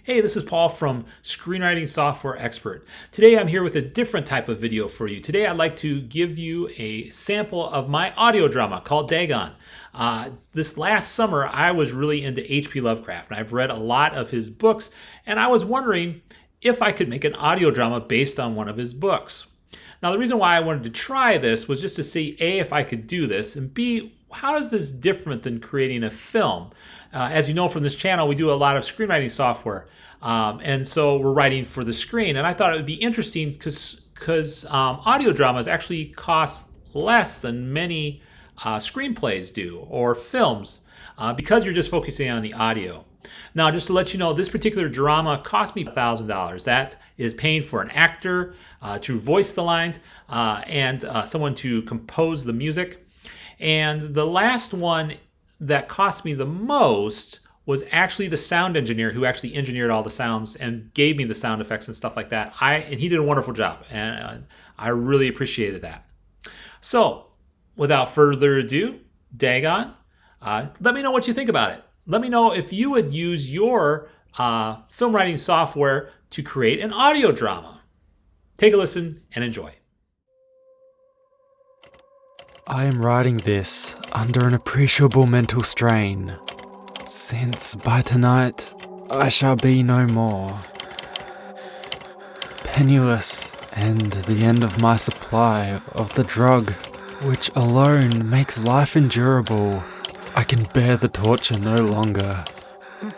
Hey, this is Paul from Screenwriting Software Expert. Today I'm here with a different type of video for you. Today I'd like to give you a sample of my audio drama called Dagon. This last summer I was really into H.P. Lovecraft, and I've read a lot of his books, and I was wondering if I could make an audio drama based on one of his books. Now, the reason why I wanted to try this was just to see A, if I could do this, and B, how is this different than creating a film? As you know from this channel, we do a lot of screenwriting software, and so we're writing for the screen. And I thought it would be interesting because audio dramas actually cost less than many screenplays do or films because you're just focusing on the audio. Now, just to let you know, this particular drama cost me $1,000. That is paying for an actor to voice the lines and someone to compose the music. And the last one that cost me the most was actually the sound engineer who actually engineered all the sounds and gave me the sound effects and stuff like that. And he did a wonderful job, and I really appreciated that. So, without further ado, Dagon, let me know what you think about it. Let me know if you would use your film writing software to create an audio drama. Take a listen and enjoy. I am writing this under an appreciable mental strain, since by tonight I shall be no more. Penniless, and the end of my supply of the drug which alone makes life endurable, I can bear the torture no longer,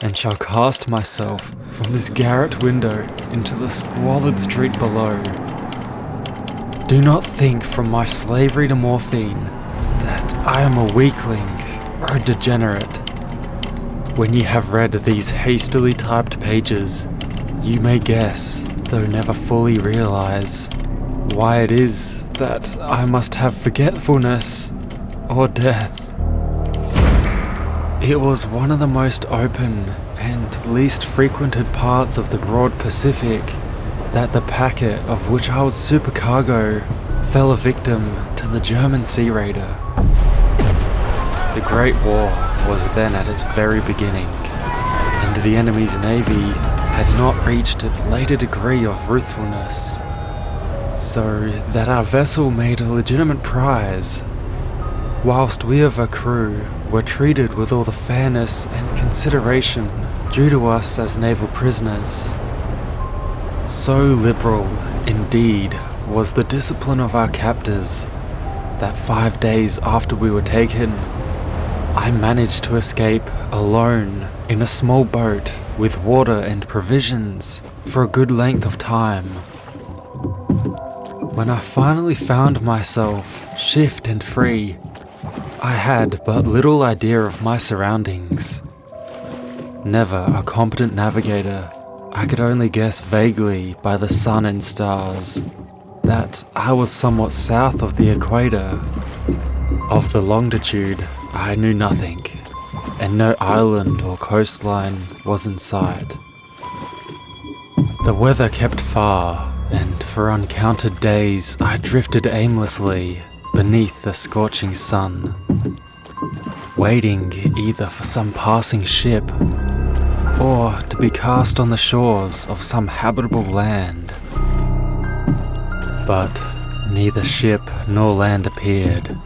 and shall cast myself from this garret window into the squalid street below. Do not think from my slavery to morphine that I am a weakling or a degenerate. When you have read these hastily typed pages, you may guess, though never fully realize, why it is that I must have forgetfulness or death. It was one of the most open and least frequented parts of the broad Pacific that the packet of which I was supercargo fell a victim to the German sea raider. The Great War was then at its very beginning, and the enemy's navy had not reached its later degree of ruthfulness, so that our vessel made a legitimate prize, whilst we of her crew were treated with all the fairness and consideration due to us as naval prisoners. So liberal, indeed, was the discipline of our captors, that 5 days after we were taken, I managed to escape alone in a small boat with water and provisions for a good length of time. When I finally found myself shift and free, I had but little idea of my surroundings. Never a competent navigator, I could only guess vaguely by the sun and stars that I was somewhat south of the equator. Of the longitude, I knew nothing, and no island or coastline was in sight. The weather kept far, and for uncounted days I drifted aimlessly beneath the scorching sun, waiting either for some passing ship or to be cast on the shores of some habitable land. But neither ship nor land appeared,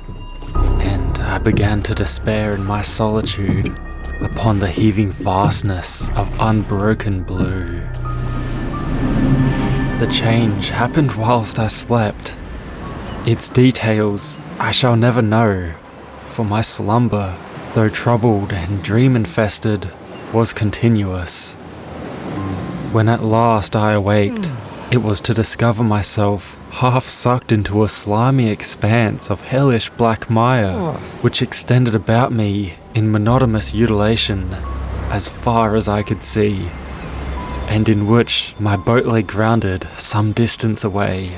and I began to despair in my solitude upon the heaving vastness of unbroken blue. The change happened whilst I slept. Its details I shall never know, for my slumber, though troubled and dream-infested, was continuous. When at last I awaked, it was to discover myself half sucked into a slimy expanse of hellish black mire, which extended about me in monotonous undulation as far as I could see, and in which my boat lay grounded some distance away.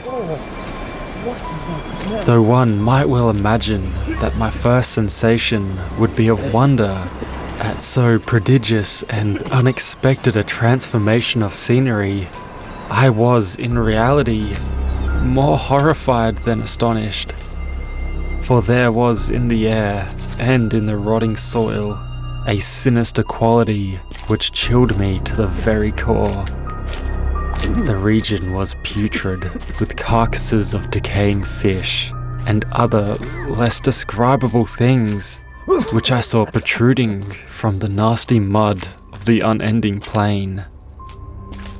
Though one might well imagine that my first sensation would be of wonder at so prodigious and unexpected a transformation of scenery, I was, in reality, more horrified than astonished. For there was in the air, and in the rotting soil, a sinister quality which chilled me to the very core. The region was putrid, with carcasses of decaying fish and other less describable things, which I saw protruding from the nasty mud of the unending plain.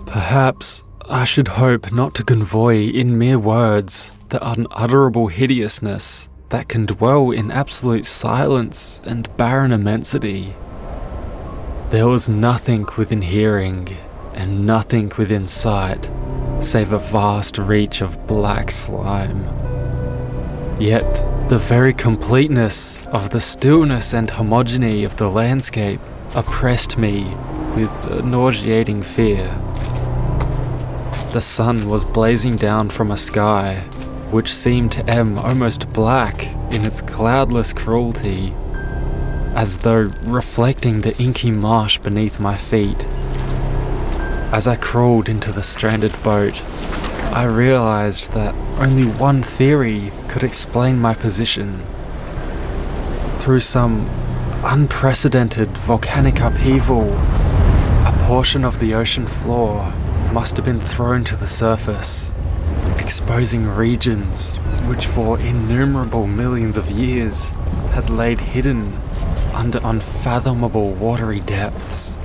Perhaps I should hope not to convey in mere words the unutterable hideousness that can dwell in absolute silence and barren immensity. There was nothing within hearing and nothing within sight save a vast reach of black slime. Yet the very completeness of the stillness and homogeny of the landscape oppressed me with a nauseating fear. The sun was blazing down from a sky which seemed to em almost black in its cloudless cruelty, as though reflecting the inky marsh beneath my feet. As I crawled into the stranded boat, I realized that only one theory could explain my position. Through some unprecedented volcanic upheaval, a portion of the ocean floor must have been thrown to the surface, exposing regions which for innumerable millions of years had laid hidden under unfathomable watery depths.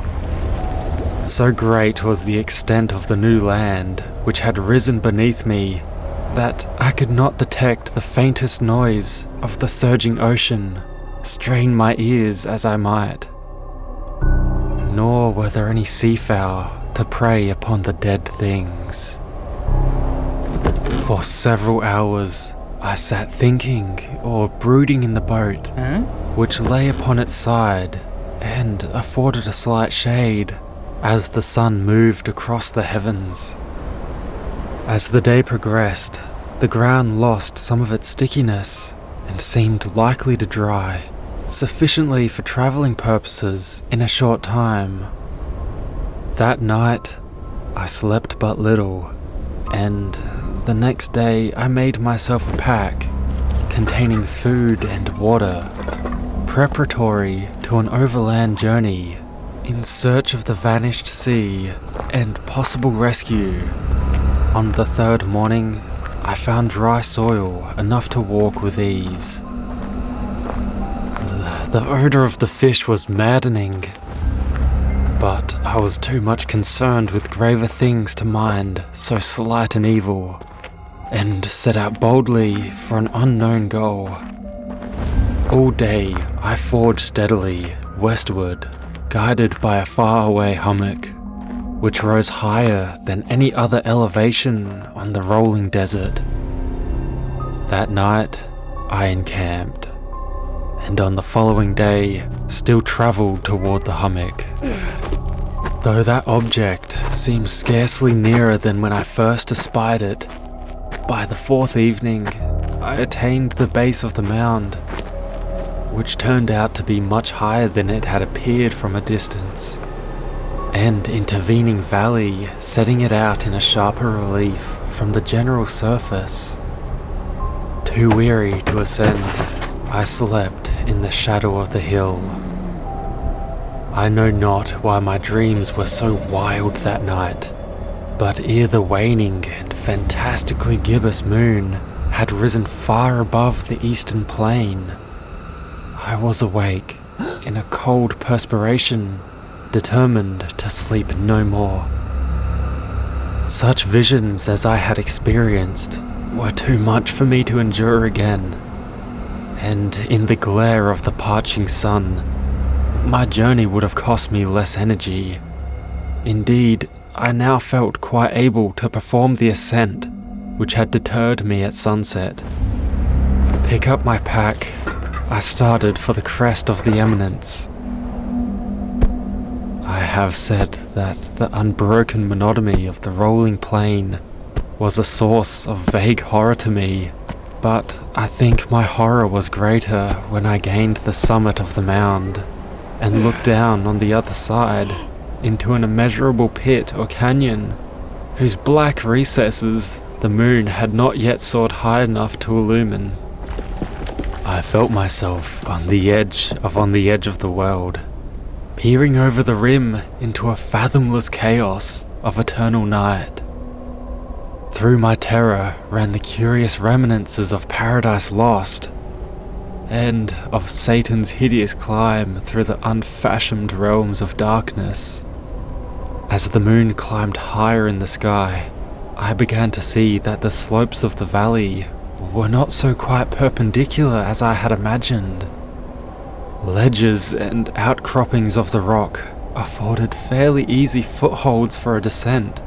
So great was the extent of the new land which had risen beneath me that I could not detect the faintest noise of the surging ocean, strain my ears as I might. Nor were there any seafowl to prey upon the dead things. For several hours I sat thinking or brooding in the boat, which lay upon its side and afforded a slight shade as the sun moved across the heavens. As the day progressed, the ground lost some of its stickiness and seemed likely to dry, sufficiently for travelling purposes in a short time. That night, I slept but little, and the next day I made myself a pack containing food and water, preparatory to an overland journey in search of the vanished sea and possible rescue. On the third morning, I found dry soil enough to walk with ease. The odor of the fish was maddening, but I was too much concerned with graver things to mind so slight an evil, and set out boldly for an unknown goal. All day I forged steadily westward, guided by a faraway hummock, which rose higher than any other elevation on the rolling desert. That night, I encamped, and on the following day, still travelled toward the hummock. Though that object seemed scarcely nearer than when I first espied it, by the fourth evening, I attained the base of the mound, which turned out to be much higher than it had appeared from a distance, and intervening valley setting it out in a sharper relief from the general surface. Too weary to ascend, I slept in the shadow of the hill. I know not why my dreams were so wild that night, but ere the waning and fantastically gibbous moon had risen far above the eastern plain, I was awake in a cold perspiration, determined to sleep no more. Such visions as I had experienced were too much for me to endure again, and in the glare of the parching sun, my journey would have cost me less energy. Indeed, I now felt quite able to perform the ascent which had deterred me at sunset. Pick up my pack, I started for the crest of the eminence. I have said that the unbroken monotony of the rolling plain was a source of vague horror to me, but I think my horror was greater when I gained the summit of the mound and looked down on the other side into an immeasurable pit or canyon, whose black recesses the moon had not yet soared high enough to illumine. I felt myself on the edge of the world, peering over the rim into a fathomless chaos of eternal night. Through my terror ran the curious reminiscences of Paradise Lost, and of Satan's hideous climb through the unfashioned realms of darkness. As the moon climbed higher in the sky, I began to see that the slopes of the valley were not so quite perpendicular as I had imagined. Ledges and outcroppings of the rock afforded fairly easy footholds for a descent,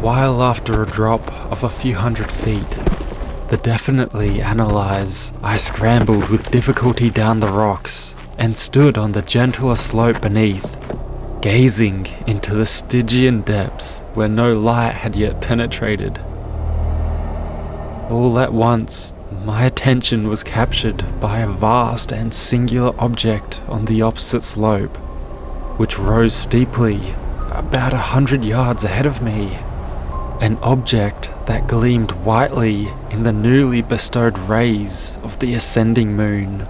while after a drop of a few hundred feet, to definitely analyze, I scrambled with difficulty down the rocks and stood on the gentler slope beneath, gazing into the Stygian depths where no light had yet penetrated. All at once, my attention was captured by a vast and singular object on the opposite slope, which rose steeply about 100 yards ahead of me. An object that gleamed whitely in the newly bestowed rays of the ascending moon.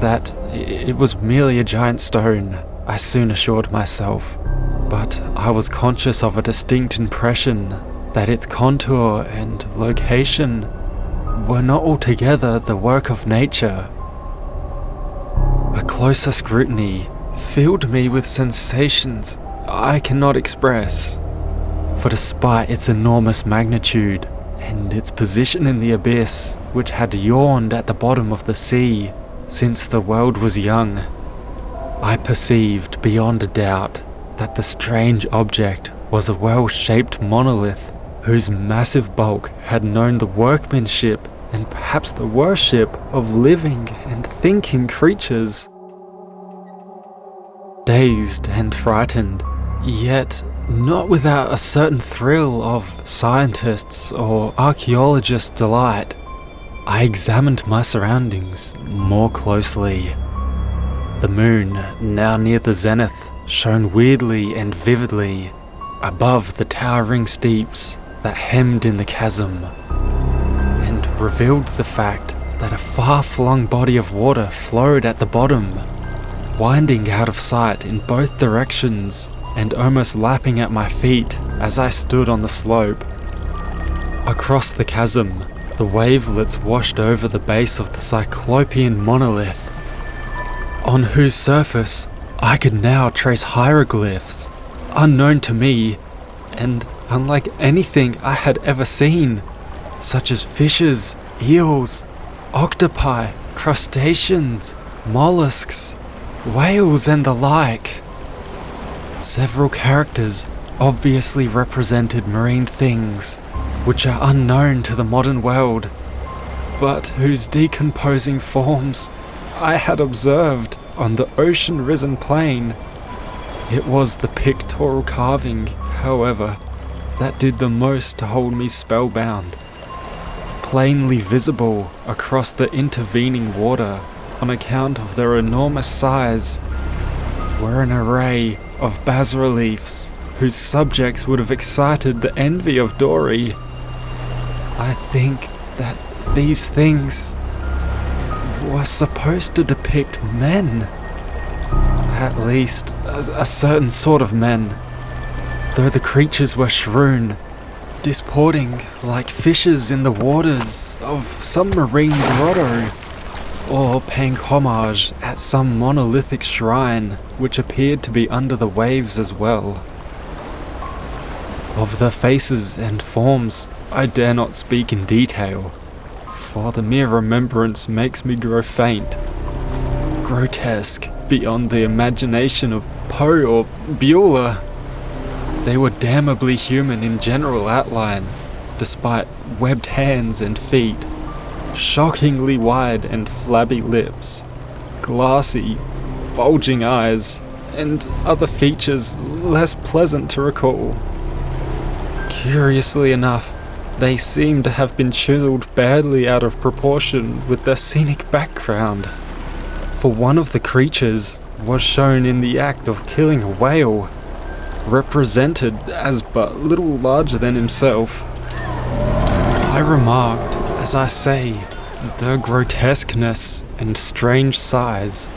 That it was merely a giant stone, I soon assured myself, but I was conscious of a distinct impression that its contour and location were not altogether the work of nature. A closer scrutiny filled me with sensations I cannot express. For despite its enormous magnitude and its position in the abyss which had yawned at the bottom of the sea since the world was young, I perceived beyond a doubt that the strange object was a well-shaped monolith whose massive bulk had known the workmanship and perhaps the worship of living and thinking creatures. Dazed and frightened, yet not without a certain thrill of scientists' or archaeologists' delight, I examined my surroundings more closely. The moon, now near the zenith, shone weirdly and vividly above the towering steeps that hemmed in the chasm, and revealed the fact that a far-flung body of water flowed at the bottom, winding out of sight in both directions and almost lapping at my feet as I stood on the slope. Across the chasm, the wavelets washed over the base of the cyclopean monolith, on whose surface I could now trace hieroglyphs, unknown to me, and unlike anything I had ever seen, such as fishes, eels, octopi, crustaceans, mollusks, whales and the like. Several characters obviously represented marine things, which are unknown to the modern world, but whose decomposing forms I had observed on the ocean-risen plain. It was the pictorial carving, however, that did the most to hold me spellbound. Plainly visible across the intervening water on account of their enormous size were an array of bas-reliefs whose subjects would have excited the envy of Dory. I think that these things were supposed to depict men. At least, a certain sort of men, though the creatures were shroon, disporting like fishes in the waters of some marine grotto, or paying homage at some monolithic shrine which appeared to be under the waves as well. Of their faces and forms I dare not speak in detail, for the mere remembrance makes me grow faint. Grotesque beyond the imagination of Poe or Bueller, they were damnably human in general outline, despite webbed hands and feet, shockingly wide and flabby lips, glassy, bulging eyes, and other features less pleasant to recall. Curiously enough, they seem to have been chiseled badly out of proportion with their scenic background, for one of the creatures was shown in the act of killing a whale, represented as but little larger than himself. I remarked, as I say, their grotesqueness and strange size,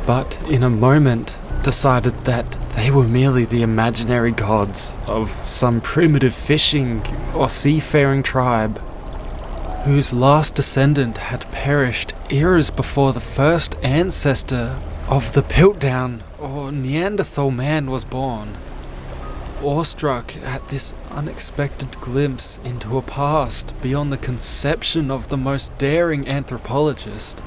but in a moment decided that they were merely the imaginary gods of some primitive fishing or seafaring tribe, whose last descendant had perished eras before the first ancestor of the Piltdown or Neanderthal man was born. Awestruck at this unexpected glimpse into a past beyond the conception of the most daring anthropologist,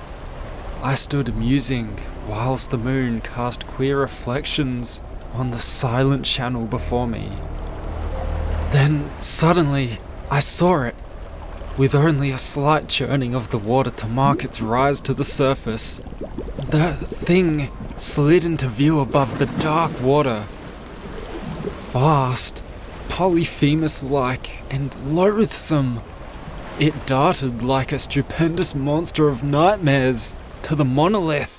I stood musing whilst the moon cast queer reflections on the silent channel before me. Then suddenly I saw it, with only a slight churning of the water to mark its rise to the surface. The thing slid into view above the dark water. Vast, Polyphemus-like, and loathsome. It darted like a stupendous monster of nightmares to the monolith,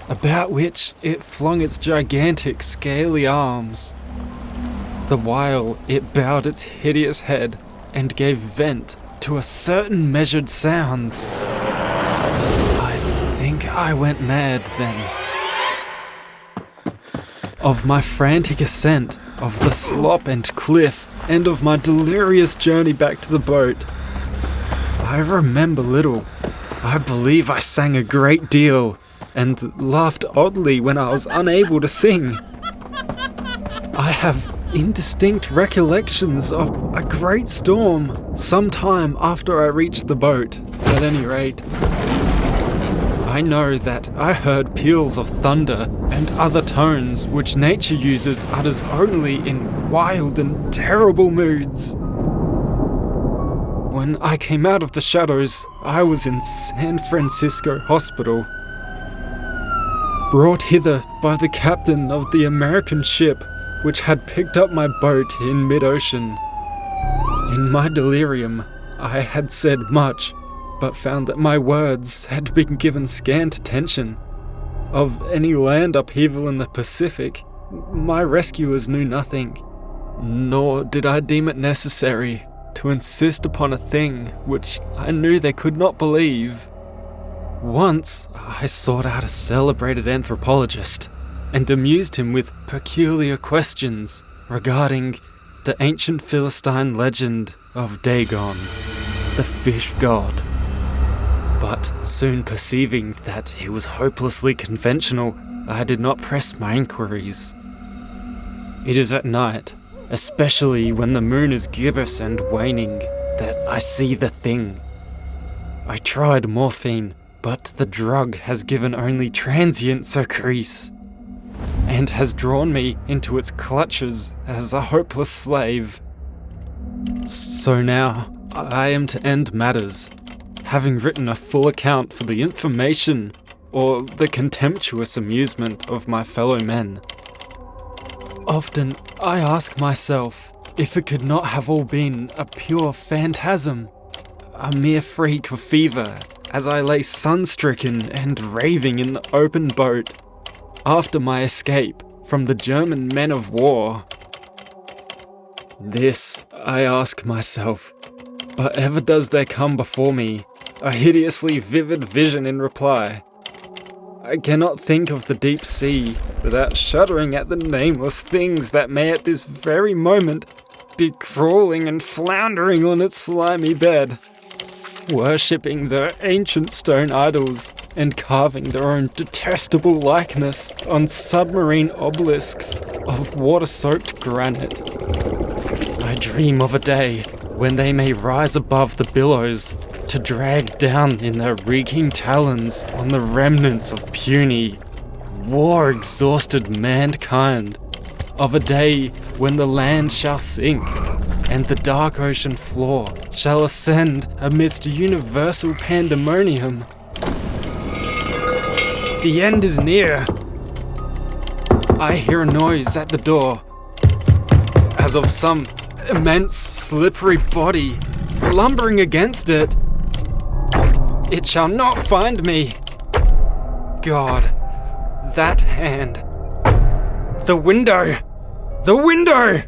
about which it flung its gigantic scaly arms, the while it bowed its hideous head and gave vent to a certain measured sounds. I think I went mad then. Of my frantic ascent, of the slop and cliff, and of my delirious journey back to the boat, I remember little. I believe I sang a great deal, and laughed oddly when I was unable to sing. I have indistinct recollections of a great storm some time after I reached the boat. At any rate, I know that I heard peals of thunder and other tones which nature uses utters only in wild and terrible moods. When I came out of the shadows, I was in San Francisco Hospital, brought hither by the captain of the American ship which had picked up my boat in mid-ocean. In my delirium, I had said much, but found that my words had been given scant attention. Of any land upheaval in the Pacific, my rescuers knew nothing, nor did I deem it necessary to insist upon a thing which I knew they could not believe. Once, I sought out a celebrated anthropologist, and amused him with peculiar questions regarding the ancient Philistine legend of Dagon, the fish god. But soon perceiving that he was hopelessly conventional, I did not press my inquiries. It is at night, especially when the moon is gibbous and waning, that I see the thing. I tried morphine, but the drug has given only transient surcease, and has drawn me into its clutches as a hopeless slave. So now, I am to end matters, having written a full account for the information or the contemptuous amusement of my fellow men. Often I ask myself if it could not have all been a pure phantasm, a mere freak of fever, as I lay sun-stricken and raving in the open boat after my escape from the German men of war. This I ask myself, but ever does there come before me a hideously vivid vision in reply. I cannot think of the deep sea without shuddering at the nameless things that may at this very moment be crawling and floundering on its slimy bed, worshipping their ancient stone idols and carving their own detestable likeness on submarine obelisks of water-soaked granite. I dream of a day when they may rise above the billows to drag down in their reeking talons on the remnants of puny, war-exhausted mankind, of a day when the land shall sink and the dark ocean floor shall ascend amidst universal pandemonium. The end is near. I hear a noise at the door, as of some immense slippery body lumbering against it. It shall not find me. God, that hand. The window! The window!